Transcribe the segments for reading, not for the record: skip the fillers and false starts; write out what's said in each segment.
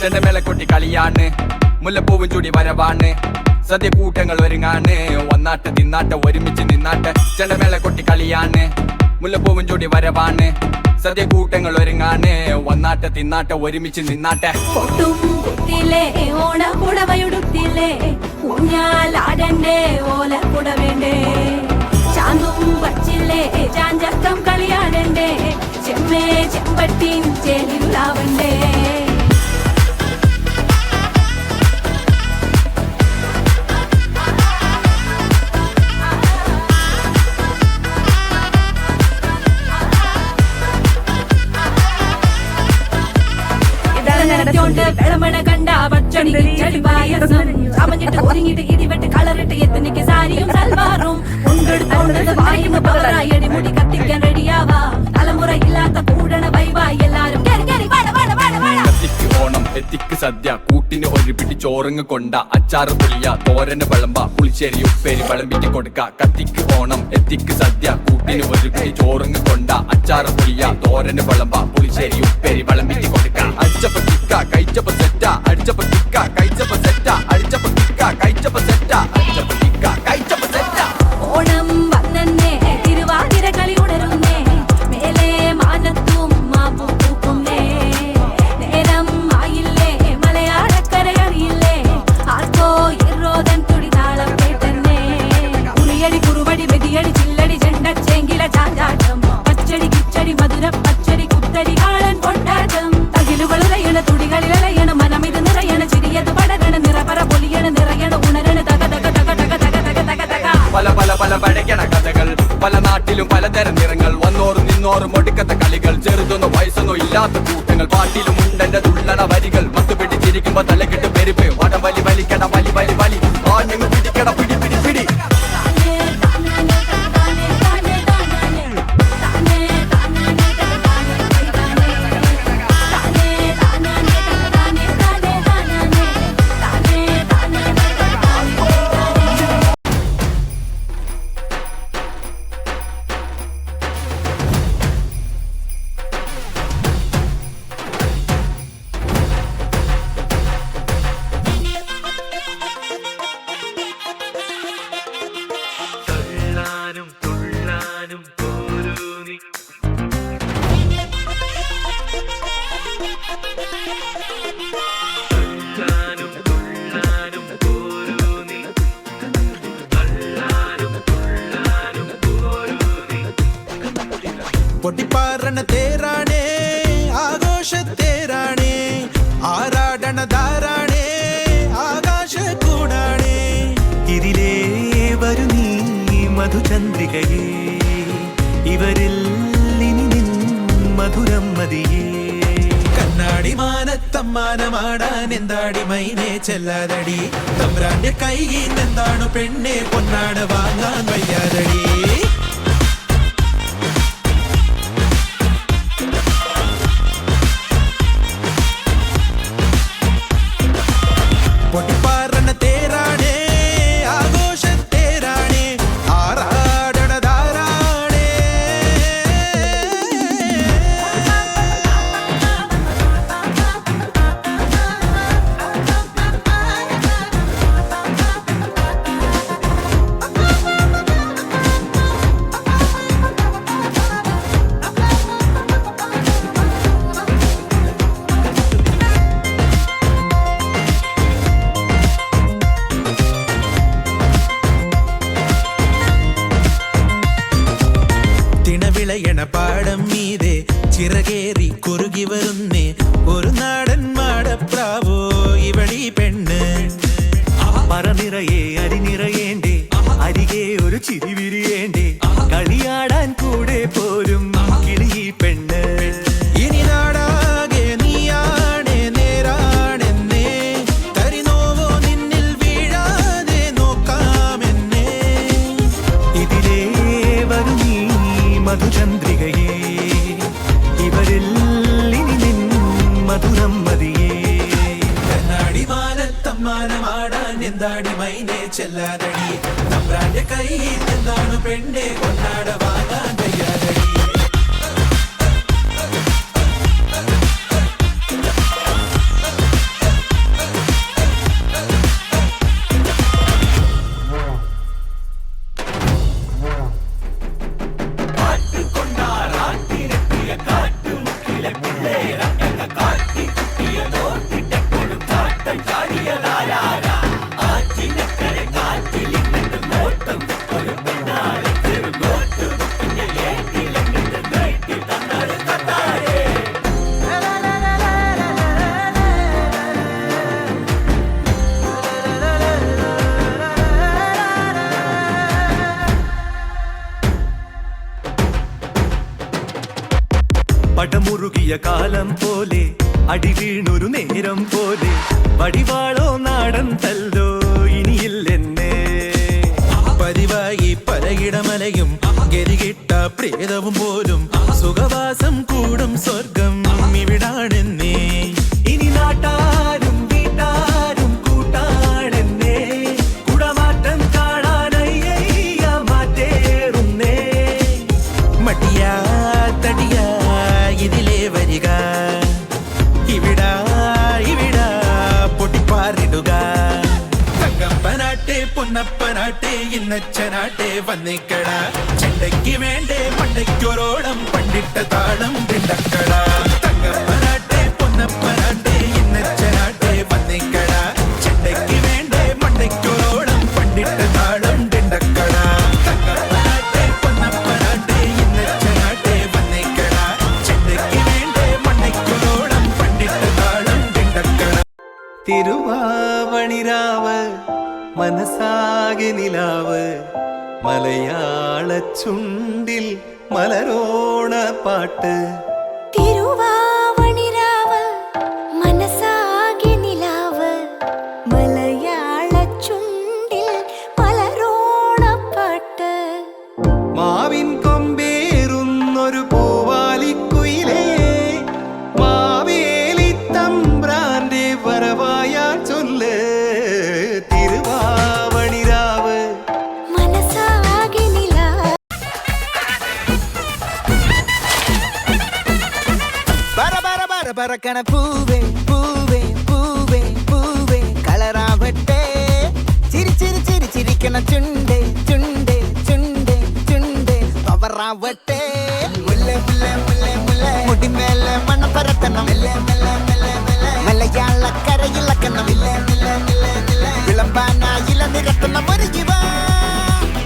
ചെണ്ടമേള കൊട്ടി കളിയാണ്, മുല്ലപ്പൂവും ചൂടി വരവാണ്, സദ്യ കൂട്ടങ്ങൾ ഒരുങ്ങാണ്, വന്നാട്ട് തിന്നാട്ട് ഒരുമിച്ച് നിന്നാട്ട്. ചെണ്ടമേള കൊട്ടി കളിയാണ്, മുല്ലപ്പൂവും ചൂടി വരവാണ്, സദ്യ കൂട്ടങ്ങൾ ഒരുങ്ങാണ്, വന്നാട്ട് തിന്നാട്ട് ഒരുമിച്ച് നിന്നാട്ടെ. പൊട്ടും കുത്തിലേ ഓണ പുടവയുടുത്തില്ലേ, ഊഞ്ഞാലാടണ്ടേ ഓല പുടവേണ്ടേ, ചാന്തും വച്ചില്ലേ ചാഞ്ചക്കം കളിയാടണ്ടേ, ചെമ്മേ ചെമ്പട്ടിൻ ചേലിലാവണ്ടേ. വെളമണ കണ്ട പച്ചടി പായസം ചമഞ്ഞിട്ട് ഒരുങ്ങിട്ട് ഇടിവെട്ട് കളറിട്ട് എത്തനിക്ക് സാരിയും സൽവാറും കൊണ്ടെടുത്തോണ്ടത് വായുന്ന പവറായി അടിമുടി കത്തിക്കാൻ റെഡിയാവാ. തലമുറ ഇല്ലാത്ത കൂടണ വൈവായി എല്ലാരും കത്തിക്ക് ഓണം എത്തിക്ക് സദ്യ കൂട്ടിന് ഒരു പിടി ചോറങ്ങ് കൊണ്ട, അച്ചാറ് പുളിയ തോരന് വിളമ്പ പുളിശ്ശേരി ഉപ്പേരി വിളമ്പിക്ക് കൊടുക്ക. കത്തിക്ക് ഓണം എത്തിക്ക് സദ്യ കൂട്ടിന് ഒരു പിടി ചോറങ്ങ് കൊണ്ട, അച്ചാറ് പുളിയ തോരന് വിളമ്പ പുളിശ്ശേരി ഉപ്പേരി വിളമ്പിക്ക് കൊടുക്ക. അടിച്ചപ്പ കിക്ക കഴിച്ചപ്പ സെറ്റ, അടിച്ചപ്പ കിക്ക കഴിച്ചപ്പ സെറ്റ, അടിച്ചപ്പ കിക്ക കഴിച്ചപ്പ സെറ്റ, അടിച്ചപ്പ കിക്ക കഴിച്ചപ്പ സെറ്റ. ഓണം വന്നേ തിരുവാതിര കളി ഉണരുന്നേ, മേലെ മാനത്തും മാപ്പു പൂക്കുന്നേ, നേരം ആയില്ലേ മലയാളക്കര അറിയില്ലേ, ആർക്കോ ഇറോദൻ തുടിതാളം കേട്ടന്നെ. ഉളിയടി കുറുവടി വെടിയടി ചില്ലടി ചെണ്ടച്ചെങ്കില ചാഞ്ചാട്ടം, പച്ചടി കിച്ചടി മധുര പച്ചടി കുത്തടി കാളൻ കൊണ്ടാട്ടം, തകിലുകൾ ഉലയണ തുടികളിൽ അലയണ മനമിത് നിറയണ ചിരിയത് പടരണ നിറപറ പൊലിയണ നിറയണ ഉണരണ തക തക തക തക തക തക തക തക. പല പല പല പഴകണ കഥകൾ, പല നാട്ടിലും പലതരം നിറങ്ങൾ, വന്നോറും നിന്നോറും ഒടുക്കത്തെ കളികൾ, ചെറുതൊന്നോ വയസ്സൊന്നോ ഇല്ലാത്ത കൂട്ടങ്ങൾ, പാട്ടിലും ഉണ്ടെന്റെ തുള്ളണ വരികൾ, മത്ത് പിടിച്ചിരിക്കുമ്പോ തലക്കെട്ട് പെരുപ്പ്, വടം വലി വലിക്കട വലി വലി വലി, ആഞ്ഞു പിടിക്കട പിടി പിടി പിടി. പൊട്ടിപ്പാറണ തേരാണേ ആഘോഷത്തേരാണേ, ആരാടണ ധാരാണേ ആകാശ കൂടാണേ, ഇതിലേ വരു നീ മധുചന്ദ്രികയേ, ഇവരിൽ ഇനി നിൻ മധുരം മതിയേ. കണ്ണാടി മാനത്തമ്മാനമാടാൻ എന്താടി മൈനെ ചെല്ലാതടി, തമ്പ്രാന്റെ കൈയിൽ എന്താണു പെണ്ണെ പൊന്നാട വാങ്ങാൻ വയ്യാതടി. പൊട്ടിപ്പാറണ തേരാണേ ആഘോഷത്തേരാണേ, ആറാടണ ധാരാണേ. തിണവിളയണ പാടം മീതെ ചിറകേറി കുറുകി വരുന്നേ, ഒരു നാടൻ മാടപ്രാവോ ഇവളീ പെണ്ണ്, പറ നിറയെ അരി നിറയേണ്ടേ, അരികെ ഒരു ചിരി വിരിയേണ്ടേ, കളിയാടാൻ കൂടെ പോരും കിളിയീ പെണ്ണ്. ഇനി നാടാകെ നീയാണേ നേരാണെന്നേ, തരിനോവോ നിന്നിൽ വീഴാതെ നോക്കാമെന്നേ, ഇതിലേ വരു നീ മധുചന്ദ്രികയേ, ഇവരിൽ ഇനി നിൻ മധുരം മതിയേ. കണ്ണാടി മാനത്തമ്മാനമാടാൻ എന്താടി മൈനെ ചെല്ലാതടി, തമ്പ്രാന്റെ കൈയിൽ എന്താണ് പെണ്ണെ കൊണ്ടാട വാങ്ങാൻ വയ്യാതടി. കാലം പോലെ അടി വീണൊരു നേരം പോലെ വടിവാളോ നാടൻ തല്ലോ ഇനിയില്ലെന്നെ പതിവായി പലയിടമലയും ഗരികിട്ട പ്രേതവും പോലും സുഖവാസം കൂടും സ്വർഗം ഇവിടാണെന്നേ ഇനി നാട്ടാരും വീട്ടാരും കൂട്ടാണെന്നേ കുടമാറ്റം കാണാനയ്യ മാറ്റേറുന്നേ മടിയാ തടിയാ ഇതിലേ വരിക ഇവിടാ ഇവിടാ പൊട്ടിപ്പാറിടുക തങ്കപ്പനാട്ടെ പൊന്നപ്പനാട്ടെ ഇന്നച്ചനാട്ടെ വന്നിക്കട ചെണ്ടയ്ക്ക് വേണ്ടേ പണ്ടയ്ക്കൊരോളം പണ്ടിട്ട താളം തിണ്ടക്കട തങ്കപ്പനാട്ടെ പൊന്നപ്പനാട്ടെ ഇന്നച്ചനാട്ടെ വന്നിക്കട ചെണ്ടയ്ക്ക് വേണ്ടേ പണ്ടയ്ക്കൊരോളം പണ്ടിട്ട താളം തിണ്ടക്കട തങ്കപ്പനാട്ടെ പൊന്നപ്പനാട്ടെ ഇന്നച്ചനാട്ടെ വന്നിക്കട ചെണ്ടയ്ക്ക് വേണ്ടേ പണ്ടയ്ക്കൊരോളം പണ്ടിട്ട താളം തിണ്ടക്കട തിരുവാവണിരാവ് മനസ്സാകെ നിലാവ് മലയാള ചുണ്ടിൽ മലരോണ പാട്ട് തിരുവാവണിരാവ് മനസ്സാകെ നിലാവ് മലയാള ചുണ്ടിൽ മലരോണപ്പാട്ട് മാവിൻ കൊമ്പേറുന്നൊരു പൂവാലിക്കുയിലേ മാവേലി തമ്പ്രാന്റെ വരവായാ ചൊല്ല് തിരുവാവണിരാവ് മനസ്സാകെ നിലാവ് പറക്കണ പൂവേ പൂവേ പൂവേ പൂവേ കളറാവട്ടെ ചിരി ചിരി ചിരി ചിരിക്കണ ചുണ്ടേ ചുണ്ടേ ചുണ്ടേ ചുണ്ടേ പവറാവട്ടെ മുല്ല മുല്ല മുല്ല മുല്ല മുടിമേലെ മണ്ണ പരത്തണം മലയാള കരയിളക്കണം വിളമ്പാനായില നിരത്തണം ഒരു ജീവ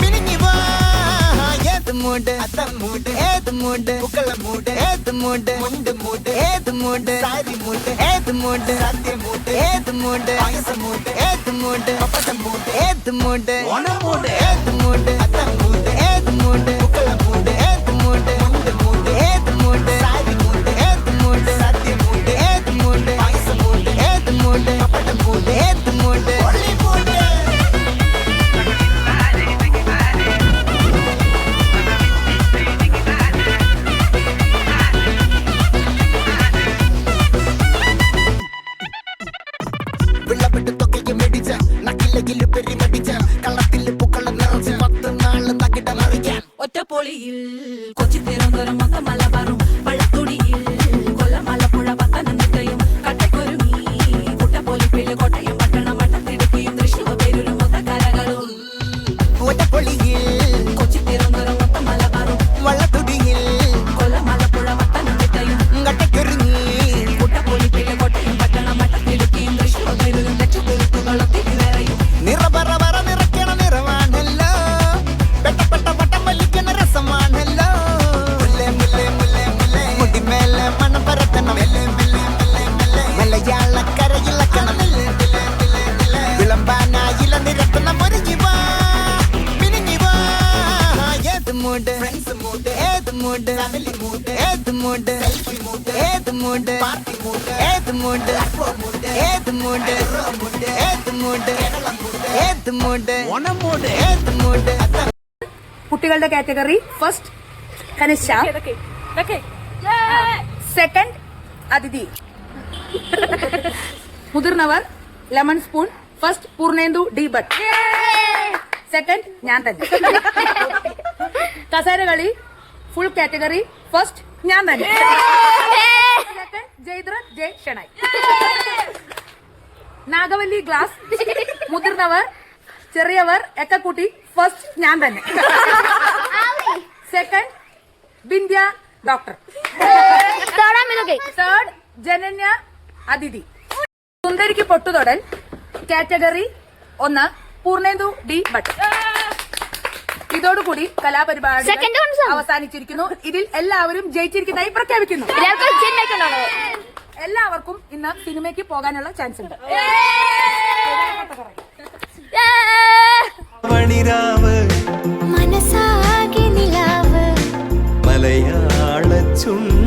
മിനിഞ്ഞി വാ ഏത് മൂട് മൂട് ഏത് മൂട് പുക്കള മൂട് ഏത് മൂട് മുണ്ട് മൂട് ഏത് മൂട് സാരി മൂട് ഏത് മൂട് സദ്യ മൂട് ഏത് മൂട് പായസ മൂട് ഏത് മൂട് പപ്പടം മൂട് ഏത് മൂട് ഓണം മൂട് ഏത് മൂട് അത്തം മൂട് ഏത് മൂട് പുക്കള മൂട് ഏത് മൂട് മുണ്ട് മൂട് ഏത് മൂട് സാരി മൂട് ഏത് മൂട് സദ്യ മൂട് ഏത് മൂട് പായസ മൂട് ഏത് മൂട് പപ്പടം മൂട് ഏത് മൂട് ഒള്ളി മൂട് വിളവിട്ട് തൊക്കയ്ക്ക് മെടിച്ച നക്കിലകില് പെരിമടിച്ച കള്ളത്തില് പൂക്കള നിറച്ച് 10 നാള് തകിട മറിക്കാൻ ഒറ്റപ്പൊളിയിൽ കൊച്ചി തിരുവനന്തപുരം മൊത്തം മലബാറും വള്ളത്തുടിയിൽ കൊല്ലം ആലപ്പുഴ പത്തനംതിട്ടയും കട്ടക്കൊരുങ്ങി കുട്ടപ്പൊലിപ്പില് കോട്ടയം പട്ടണം വട്ടത്തിടുക്കിയും തൃശ്ശൂർ പേരൂരും മൊത്തക്കാരകളും ഒറ്റപ്പൊളിയിൽ കൊച്ചി തിരുവനന്തപുരം മൊത്തം മലബാറും വള്ളത്തുടിയിൽ കൊല്ലം ആലപ്പുഴ പത്തനംതിട്ടയും കട്ടക്കൊരുങ്ങി കുട്ടപ്പൊലിപ്പില് കോട്ടയം പട്ടണം വട്ടത്തിടുക്കിയും തൃശ്ശൂർ പേരൂരും ലക്ഷത്തുരുത്തുകളും തിരുവേറയും നിറപറ നിറയ്ക്കണ നിറമാണല്ലോ പെട്ടപ്പെട്ട പട്ടം വലിക്കണ രസമാണല്ലോ മുല്ലേ മുല്ലേ മുല്ലേ മുല്ലേ മുടിമേലെ മണം പരത്തണം മലയാള കരയിളക്കണം വിളമ്പാനായില നിരത്തണം ഒരു ജീവ മിനിഞ്ഞി വാ ഏത് മൂട് ഫ്രണ്ട്സ് മൂട് ഏത് മൂട് ഫാമിലി മൂട് ഏത് മൂട് സെൽഫി മൂട് ഏത് മൂട് പാർട്ടി മൂട് ഏത് മൂട് ഏത് മൂട് ഏത് മൂട് ഏത് മൂട് ഓണം മൂട് ഏത് മൂട് കുട്ടികളുടെ കാറ്റഗറി ഫസ്റ്റ് കനിഷ, സെക്കൻഡ് അതിഥി, മുതിർന്നവർ lemon spoon, first Poornendu D Bhat, second ഞാൻ തന്നെ. കസേരകളി ഫുൾ കാറ്റഗറി ഫസ്റ്റ് ഞാൻ തന്നെ, സെക്കൻഡ് ജയ്ദ്രൻ ജയ് ഷെണായി. നാഗവല്ലി ഗ്ലാസ് മുതിർന്നവർ ചെറിയവർ ഒക്കെ കൂട്ടി ഫസ്റ്റ് ഞാൻ തന്നെ, second Bindhya doctor, third Jananya Athithi. സുന്ദരിക്ക് പൊട്ടുതൊടൽ കാറ്റഗറി 1 പൂർണേന്ദു ഡി ഭട്ട്. ഇതോടുകൂടി കലാപരിപാടി അവസാനിച്ചിരിക്കുന്നു. ഇതിൽ എല്ലാവരും ജയിച്ചിരിക്കുന്നതായി പ്രഖ്യാപിക്കുന്നു. എല്ലാവർക്കും ഇന്ന് സിനിമയ്ക്ക് പോകാനുള്ള ചാൻസ് ഉണ്ട്. വണിരാവ് മനസ്സാകെ നിലാവ് മലയാള ചുണ്ട്